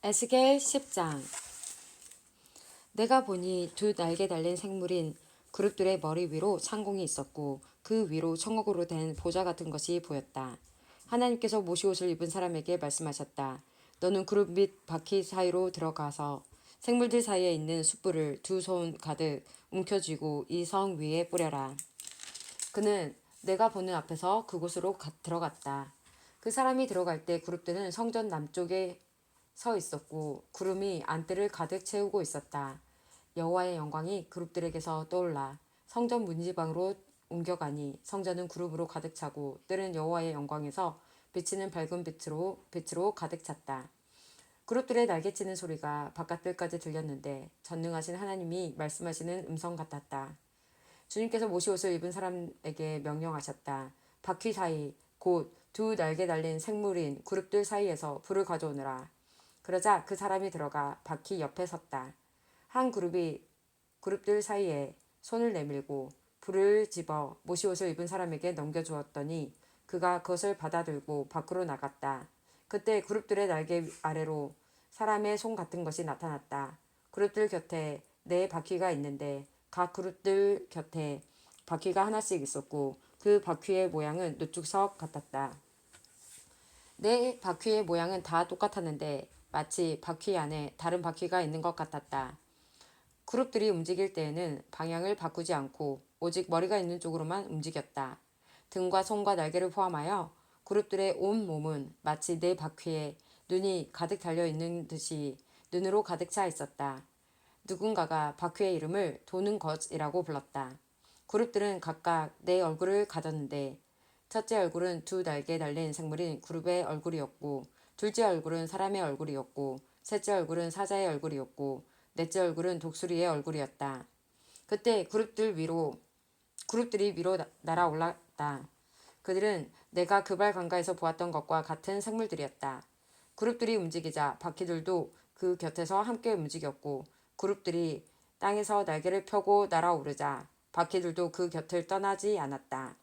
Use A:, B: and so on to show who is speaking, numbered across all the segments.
A: 에스겔 10장. 내가 보니 두 날개 달린 생물인 그룹들의 머리 위로 창공이 있었고 그 위로 청옥으로 된 보좌 같은 것이 보였다. 하나님께서 모시옷을 입은 사람에게 말씀하셨다. 너는 그룹 및 바퀴 사이로 들어가서 생물들 사이에 있는 숯불을 두 손 가득 움켜쥐고 이 성 위에 뿌려라. 그는 내가 보는 앞에서 그곳으로 들어갔다. 그 사람이 들어갈 때 그룹들은 성전 남쪽에 서 있었고 구름이 안뜰을 가득 채우고 있었다. 여호와의 영광이 그룹들에게서 떠올라 성전 문지방으로 옮겨가니 성전은 구름으로 가득 차고 뜰은 여호와의 영광에서 비치는 밝은 빛으로 가득 찼다. 그룹들의 날개치는 소리가 바깥뜰까지 들렸는데 전능하신 하나님이 말씀하시는 음성 같았다. 주님께서 모시옷을 입은 사람에게 명령하셨다. 바퀴 사이 곧 두 날개 달린 생물인 그룹들 사이에서 불을 가져오느라. 그러자 그 사람이 들어가 바퀴 옆에 섰다. 한 그룹들 사이에 손을 내밀고 불을 집어 모시옷을 입은 사람에게 넘겨주었더니 그가 그것을 받아들고 밖으로 나갔다. 그때 그룹들의 날개 아래로 사람의 손 같은 것이 나타났다. 그룹들 곁에 네 바퀴가 있는데 각 그룹들 곁에 바퀴가 하나씩 있었고 그 바퀴의 모양은 노축석 같았다. 네 바퀴의 모양은 다 똑같았는데 마치 바퀴 안에 다른 바퀴가 있는 것 같았다. 그룹들이 움직일 때에는 방향을 바꾸지 않고 오직 머리가 있는 쪽으로만 움직였다. 등과 손과 날개를 포함하여 그룹들의 온 몸은 마치 네 바퀴에 눈이 가득 달려있는 듯이 눈으로 가득 차 있었다. 누군가가 바퀴의 이름을 도는 것이라고 불렀다. 그룹들은 각각 네 얼굴을 가졌는데 첫째 얼굴은 두 날개 달린 생물인 그룹의 얼굴이었고 둘째 얼굴은 사람의 얼굴이었고 셋째 얼굴은 사자의 얼굴이었고 넷째 얼굴은 독수리의 얼굴이었다. 그때 그룹들이 위로 날아올랐다. 그들은 내가 그발 강가에서 보았던 것과 같은 생물들이었다. 그룹들이 움직이자 바퀴들도 그 곁에서 함께 움직였고 그룹들이 땅에서 날개를 펴고 날아오르자 바퀴들도 그 곁을 떠나지 않았다.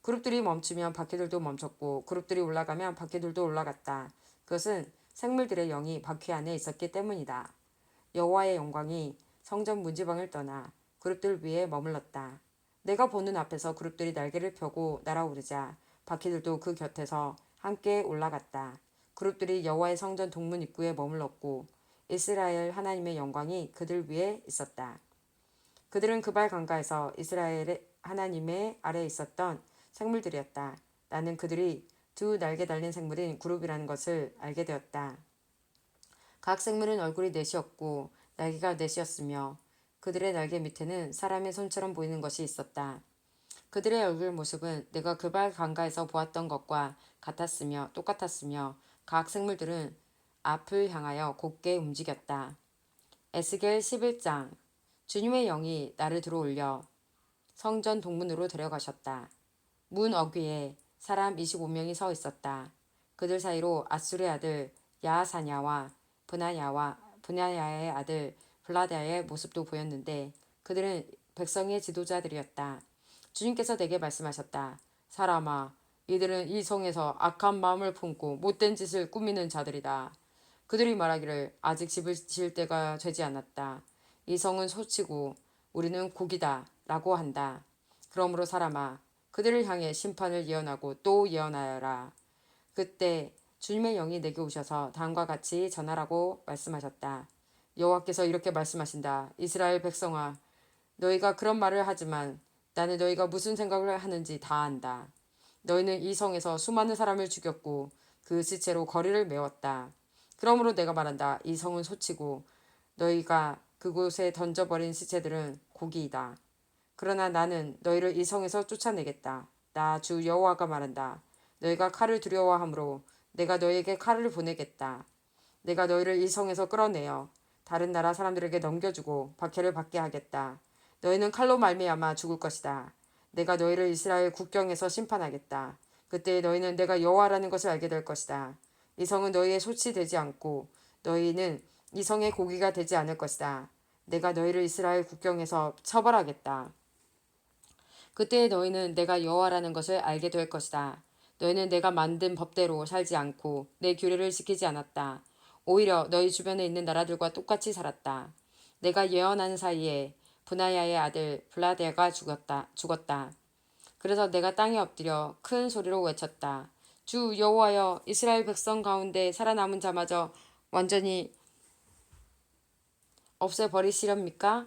A: 그룹들이 멈추면 바퀴들도 멈췄고 그룹들이 올라가면 바퀴들도 올라갔다. 그것은 생물들의 영이 바퀴 안에 있었기 때문이다. 여호와의 영광이 성전 문지방을 떠나 그룹들 위에 머물렀다. 내가 보는 앞에서 그룹들이 날개를 펴고 날아오르자 바퀴들도 그 곁에서 함께 올라갔다. 그룹들이 여호와의 성전 동문 입구에 머물렀고 이스라엘 하나님의 영광이 그들 위에 있었다. 그들은 그발 강가에서 이스라엘 하나님의 아래에 있었던 생물들이었다. 나는 그들이 두 날개 달린 생물인 그룹이라는 것을 알게 되었다. 각 생물은 얼굴이 넷이었고 날개가 넷이었으며 그들의 날개 밑에는 사람의 손처럼 보이는 것이 있었다. 그들의 얼굴 모습은 내가 그발 강가에서 보았던 것과 똑같았으며 각 생물들은 앞을 향하여 곧게 움직였다. 에스겔 11장. 주님의 영이 나를 들어올려 성전 동문으로 데려가셨다. 문 어귀에 사람 25명이 서 있었다. 그들 사이로 아수르의 아들 야하사냐와 분야야의 아들 블라다의 모습도 보였는데 그들은 백성의 지도자들이었다. 주님께서 내게 말씀하셨다. 사람아, 이들은 이 성에서 악한 마음을 품고 못된 짓을 꾸미는 자들이다. 그들이 말하기를 아직 집을 지을 때가 되지 않았다. 이 성은 소치고 우리는 고기다 라고 한다. 그러므로 사람아, 그들을 향해 심판을 예언하고 또 예언하여라. 그때 주님의 영이 내게 오셔서 다음과 같이 전하라고 말씀하셨다. 여호와께서 이렇게 말씀하신다. 이스라엘 백성아, 너희가 그런 말을 하지만 나는 너희가 무슨 생각을 하는지 다 안다. 너희는 이 성에서 수많은 사람을 죽였고 그 시체로 거리를 메웠다. 그러므로 내가 말한다. 이 성은 소치고 너희가 그곳에 던져버린 시체들은 고기이다. 그러나 나는 너희를 이 성에서 쫓아내겠다. 나 주 여호와가 말한다. 너희가 칼을 두려워하므로 내가 너희에게 칼을 보내겠다. 내가 너희를 이 성에서 끌어내어 다른 나라 사람들에게 넘겨주고 박해를 받게 하겠다. 너희는 칼로 말미암아 죽을 것이다. 내가 너희를 이스라엘 국경에서 심판하겠다. 그때 너희는 내가 여호와라는 것을 알게 될 것이다. 이 성은 너희의 소치되지 않고 너희는 이 성의 고기가 되지 않을 것이다. 내가 너희를 이스라엘 국경에서 처벌하겠다. 그때 너희는 내가 여호와라는 것을 알게 될 것이다. 너희는 내가 만든 법대로 살지 않고 내 규례를 지키지 않았다. 오히려 너희 주변에 있는 나라들과 똑같이 살았다. 내가 예언하는 사이에 브나야의 아들 블라데가 죽었다. 그래서 내가 땅에 엎드려 큰 소리로 외쳤다. 주 여호와여, 이스라엘 백성 가운데 살아남은 자마저 완전히 없애버리시렵니까?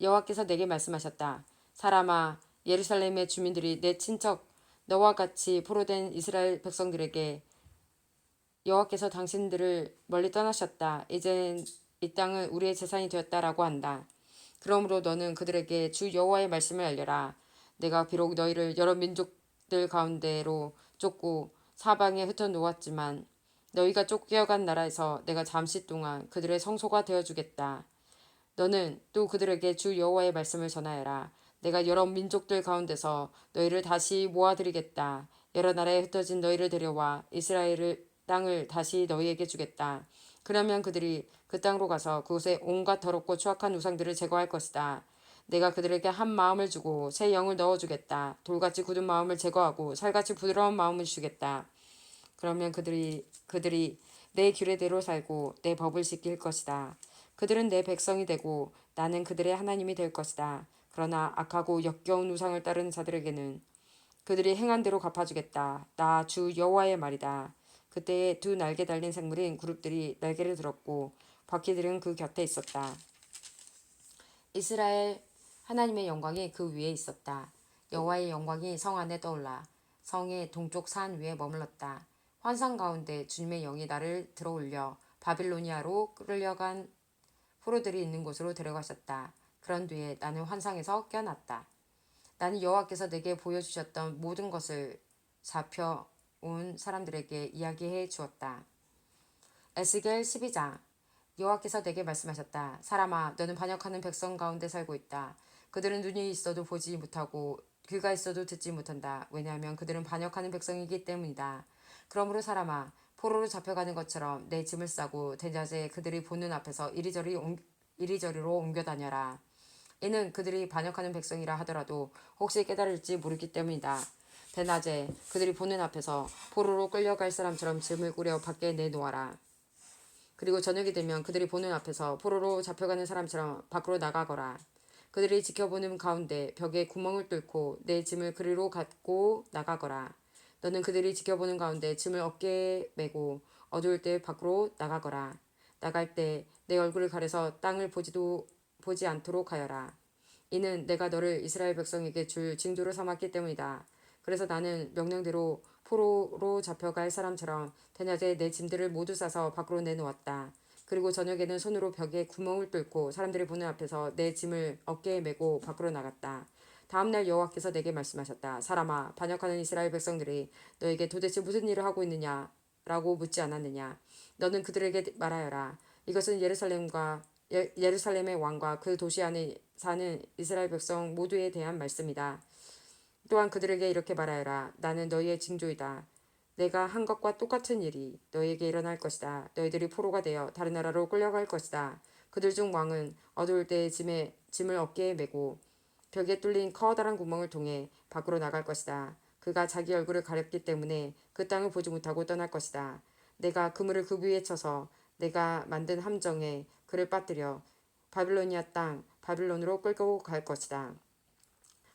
A: 여호와께서 내게 말씀하셨다. 사람아, 예루살렘의 주민들이 내 친척 너와 같이 포로된 이스라엘 백성들에게 여호와께서 당신들을 멀리 떠나셨다. 이젠 이 땅은 우리의 재산이 되었다라고 한다. 그러므로 너는 그들에게 주 여호와의 말씀을 알려라. 내가 비록 너희를 여러 민족들 가운데로 쫓고 사방에 흩어놓았지만 너희가 쫓겨간 나라에서 내가 잠시 동안 그들의 성소가 되어주겠다. 너는 또 그들에게 주 여호와의 말씀을 전하여라. 내가 여러 민족들 가운데서 너희를 다시 모아드리겠다. 여러 나라에 흩어진 너희를 데려와 이스라엘을 땅을 다시 너희에게 주겠다. 그러면 그들이 그 땅으로 가서 그곳에 온갖 더럽고 추악한 우상들을 제거할 것이다. 내가 그들에게 한 마음을 주고 새 영을 넣어주겠다. 돌같이 굳은 마음을 제거하고 살같이 부드러운 마음을 주겠다. 그러면 그들이 내 규례대로 살고 내 법을 지킬 것이다. 그들은 내 백성이 되고 나는 그들의 하나님이 될 것이다. 그러나 악하고 역겨운 우상을 따르는 자들에게는 그들이 행한 대로 갚아주겠다. 나 주 여호와의 말이다. 그때에 두 날개 달린 생물인 그룹들이 날개를 들었고 바퀴들은 그 곁에 있었다. 이스라엘 하나님의 영광이 그 위에 있었다. 여호와의 영광이 성 안에 떠올라 성의 동쪽 산 위에 머물렀다. 환상 가운데 주님의 영이 나를 들어올려 바빌로니아로 끌려간 포로들이 있는 곳으로 데려가셨다. 그런 뒤에 나는 환상에서 깨어났다. 나는 여호와께서 내게 보여주셨던 모든 것을 잡혀온 사람들에게 이야기해 주었다. 에스겔 12장. 여호와께서 내게 말씀하셨다. 사람아, 너는 반역하는 백성 가운데 살고 있다. 그들은 눈이 있어도 보지 못하고 귀가 있어도 듣지 못한다. 왜냐하면 그들은 반역하는 백성이기 때문이다. 그러므로 사람아, 포로로 잡혀가는 것처럼 내 짐을 싸고 대낮에 그들이 보는 앞에서 이리저리로 옮겨 다녀라. 이는 그들이 반역하는 백성이라 하더라도 혹시 깨달을지 모르기 때문이다. 대낮에 그들이 보는 앞에서 포로로 끌려갈 사람처럼 짐을 꾸려 밖에 내놓아라. 그리고 저녁이 되면 그들이 보는 앞에서 포로로 잡혀가는 사람처럼 밖으로 나가거라. 그들이 지켜보는 가운데 벽에 구멍을 뚫고 내 짐을 그리로 갖고 나가거라. 너는 그들이 지켜보는 가운데 짐을 어깨에 메고 어두울 때 밖으로 나가거라. 나갈 때 내 얼굴을 가려서 땅을 보지 않도록 하여라. 이는 내가 너를 이스라엘 백성에게 줄 징조로 삼았기 때문이다. 그래서 나는 명령대로 포로로 잡혀갈 사람처럼 대낮에 내 짐들을 모두 싸서 밖으로 내놓았다. 그리고 저녁에는 손으로 벽에 구멍을 뚫고 사람들이 보는 앞에서 내 짐을 어깨에 메고 밖으로 나갔다. 다음날 여호와께서 내게 말씀하셨다. 사람아, 반역하는 이스라엘 백성들이 너에게 도대체 무슨 일을 하고 있느냐? 라고 묻지 않았느냐? 너는 그들에게 말하여라. 이것은 예루살렘의 왕과 그 도시 안에 사는 이스라엘 백성 모두에 대한 말씀이다. 또한 그들에게 이렇게 말하여라. 나는 너희의 징조이다. 내가 한 것과 똑같은 일이 너희에게 일어날 것이다. 너희들이 포로가 되어 다른 나라로 끌려갈 것이다. 그들 중 왕은 어두울 때 짐을 어깨에 메고 벽에 뚫린 커다란 구멍을 통해 밖으로 나갈 것이다. 그가 자기 얼굴을 가렸기 때문에 그 땅을 보지 못하고 떠날 것이다. 내가 그물을 그 위에 쳐서 내가 만든 함정에 그를 빠뜨려 바빌로니아 땅 바빌론으로 끌고 갈 것이다.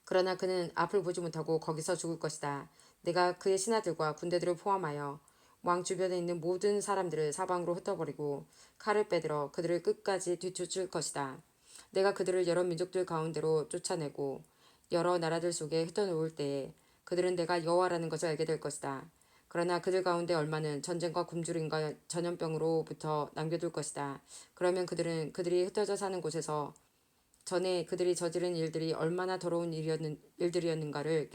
A: 그러나 그는 앞을 보지 못하고 거기서 죽을 것이다. 내가 그의 신하들과 군대들을 포함하여 왕 주변에 있는 모든 사람들을 사방으로 흩어버리고 칼을 빼들어 그들을 끝까지 뒤쫓을 것이다. 내가 그들을 여러 민족들 가운데로 쫓아내고 여러 나라들 속에 흩어놓을 때에 그들은 내가 여호와라는 것을 알게 될 것이다. 그러나 그들 가운데 얼마는 전쟁과 굶주림과 전염병으로부터 남겨둘 것이다. 그러면 그들은 그들이 흩어져 사는 곳에서 전에 그들이 저지른 일들이 얼마나 더러운 일들이었는가를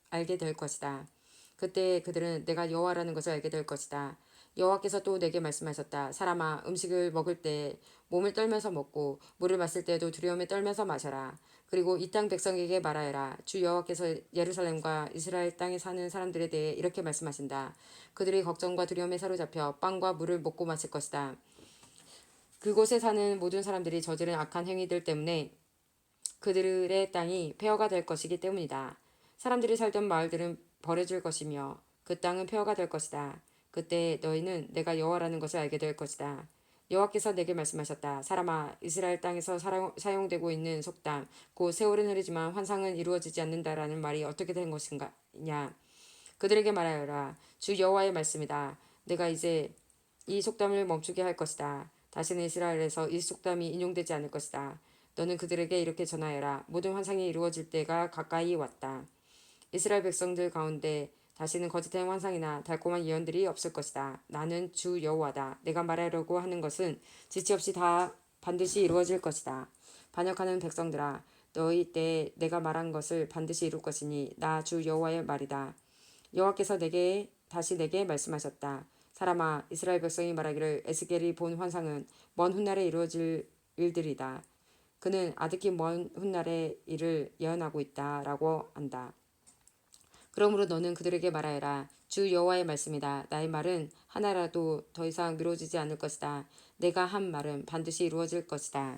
A: 알게 될 것이다. 그때 그들은 내가 여호와라는 것을 알게 될 것이다. 여호와께서 또 내게 말씀하셨다. 사람아, 음식을 먹을 때 몸을 떨면서 먹고 물을 마실 때에도 두려움에 떨면서 마셔라. 그리고 이 땅 백성에게 말하여라. 주 여호와께서 예루살렘과 이스라엘 땅에 사는 사람들에 대해 이렇게 말씀하신다. 그들이 걱정과 두려움에 사로잡혀 빵과 물을 먹고 마실 것이다. 그곳에 사는 모든 사람들이 저지른 악한 행위들 때문에 그들의 땅이 폐허가 될 것이기 때문이다. 사람들이 살던 마을들은 버려질 것이며 그 땅은 폐허가 될 것이다. 그때 너희는 내가 여호와라는 것을 알게 될 것이다. 여호와께서 내게 말씀하셨다. 사람아, 이스라엘 땅에서 사용되고 있는 속담, 곧 세월은 흐르지만 환상은 이루어지지 않는다라는 말이 어떻게 된 것인가? 그들에게 말하여라. 주 여호와의 말씀이다. 내가 이제 이 속담을 멈추게 할 것이다. 다시는 이스라엘에서 이 속담이 인용되지 않을 것이다. 너는 그들에게 이렇게 전하여라. 모든 환상이 이루어질 때가 가까이 왔다. 이스라엘 백성들 가운데 다시는 거짓된 환상이나 달콤한 예언들이 없을 것이다. 나는 주 여호와다. 내가 말하려고 하는 것은 지체 없이 다 반드시 이루어질 것이다. 반역하는 백성들아, 너희 때 내가 말한 것을 반드시 이룰 것이니 나 주 여호와의 말이다. 여호와께서 다시 내게 말씀하셨다. 사람아, 이스라엘 백성이 말하기를 에스겔이 본 환상은 먼 훗날에 이루어질 일들이다. 그는 아득히 먼 훗날의 일을 예언하고 있다라고 한다. 그러므로 너는 그들에게 말하여라. 주 여호와의 말씀이다. 나의 말은 하나라도 더 이상 미뤄지지 않을 것이다. 내가 한 말은 반드시 이루어질 것이다.